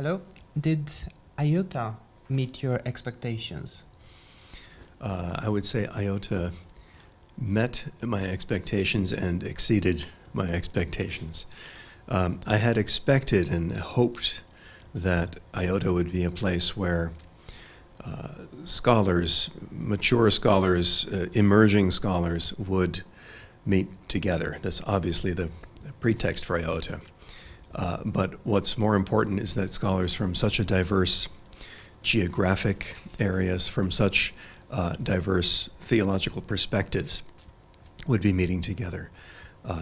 Hello. Did IOTA meet your expectations? I would say IOTA met my expectations and exceeded my expectations. I had expected and hoped that IOTA would be a place where scholars, mature scholars, emerging scholars would meet together. That's obviously the pretext for IOTA. But what's more important is that scholars from such a diverse geographic areas, from such diverse theological perspectives would be meeting together.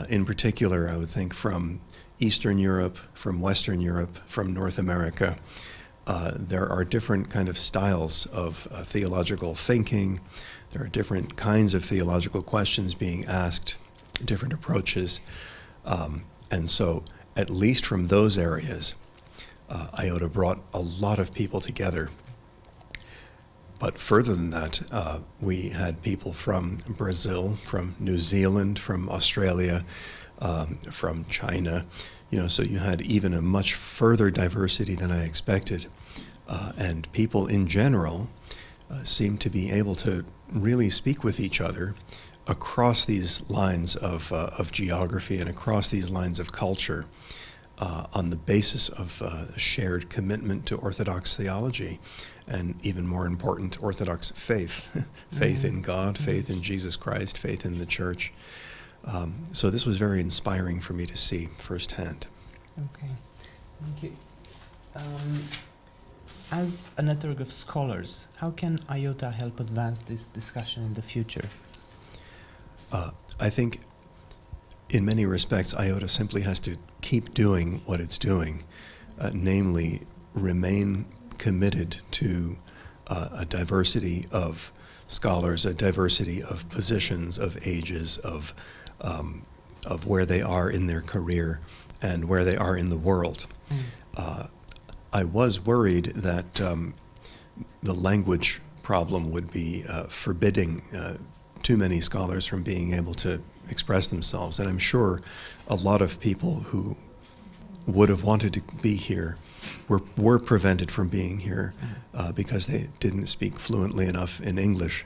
In particular, I would think from Eastern Europe, from Western Europe, from North America. There are different kind of styles of theological thinking. There are different kinds of theological questions being asked, different approaches. And so, at least from those areas, IOTA brought a lot of people together. But further than that, we had people from Brazil, from New Zealand, from Australia, from China. So you had even a much further diversity than I expected. And people in general seemed to be able to really speak with each other across these lines of geography and across these lines of culture on the basis of shared commitment to Orthodox theology. And even more important, Orthodox faith, faith in God, faith in Jesus Christ, faith in the Church. So this was very inspiring for me to see firsthand. Okay, thank you. As a network of scholars, how can IOTA help advance this discussion in the future? I think in many respects, IOTA simply has to keep doing what it's doing, namely remain committed to a diversity of scholars, a diversity of positions, of ages, of where they are in their career and where they are in the world. I was worried that the language problem would be forbidding too many scholars from being able to express themselves, and I'm sure a lot of people who would have wanted to be here were prevented from being here because they didn't speak fluently enough in English.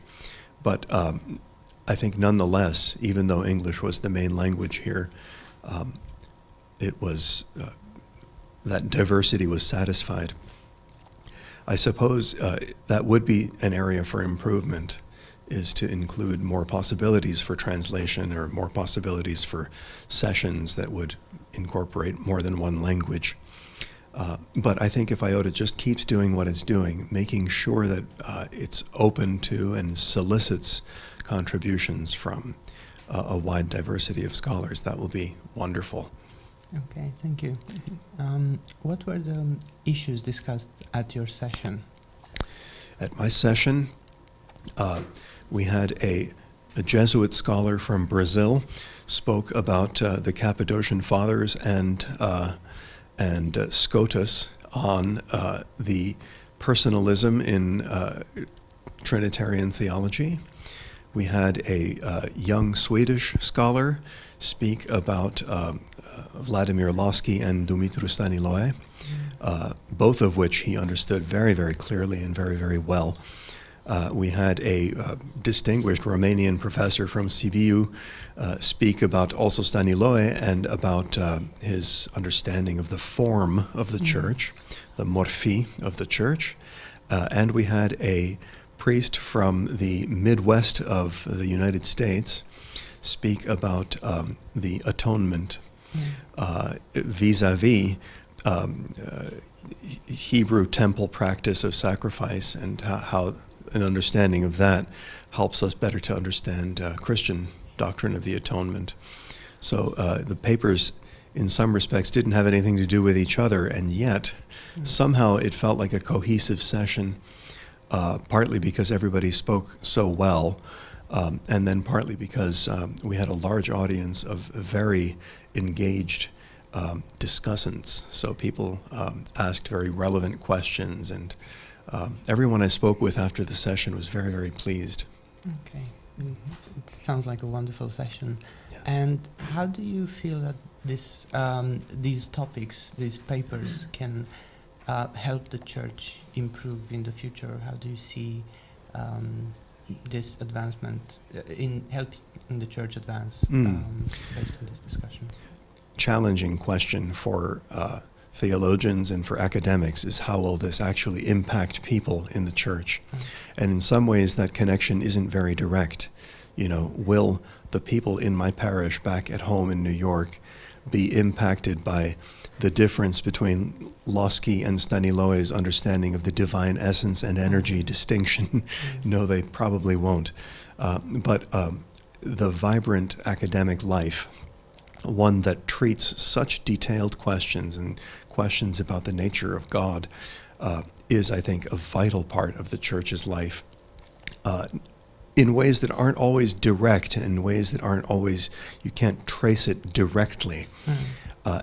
But I think nonetheless, even though English was the main language here, it was that diversity was satisfied. I suppose that would be an area for improvement, is to include more possibilities for translation or more possibilities for sessions that would incorporate more than one language. But I think if IOTA just keeps doing what it's doing, making sure that it's open to and solicits contributions from a wide diversity of scholars, that will be wonderful. Okay, thank you. What were the issues discussed at your session? At my session, we had a Jesuit scholar from Brazil spoke about the Cappadocian Fathers and Scotus on the personalism in Trinitarian theology. We had a young Swedish scholar speak about Vladimir Lossky and Dumitru Staniloae, both of which he understood very, very clearly and very, very well. We had a distinguished Romanian professor from Sibiu speak about also Staniloae and about his understanding of the form of the Church, the morphi of the Church. And we had a priest from the Midwest of the United States speak about the atonement vis-a-vis Hebrew temple practice of sacrifice, and how an understanding of that helps us better to understand Christian doctrine of the atonement. So the papers, in some respects, didn't have anything to do with each other, and yet somehow it felt like a cohesive session, partly because everybody spoke so well, and then partly because we had a large audience of very engaged discussants. So people asked very relevant questions, and everyone I spoke with after the session was very, very pleased. Okay. It sounds like a wonderful session. Yes. And how do you feel that these topics, these papers, can help the church improve in the future? How do you see this advancement in helping the church advance based on this discussion? Challenging question for theologians and for academics is how will this actually impact people in the church? And in some ways that connection isn't very direct. You know, will the people in my parish back at home in New York be impacted by the difference between Losky and Staniloe's understanding of the divine essence and energy distinction? No, they probably won't. But the vibrant academic life, one that treats such detailed questions and questions about the nature of God, is, I think, a vital part of the church's life. In ways that aren't always direct, in ways that aren't always, you can't trace it directly.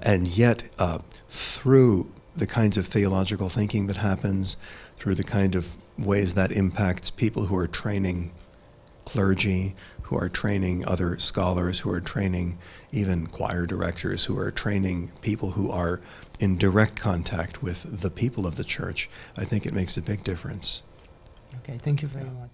And yet, through the kinds of theological thinking that happens, through the kind of ways that impacts people who are training clergy, who are training other scholars, who are training even choir directors, who are training people who are in direct contact with the people of the church, I think it makes a big difference. Okay, thank you very much.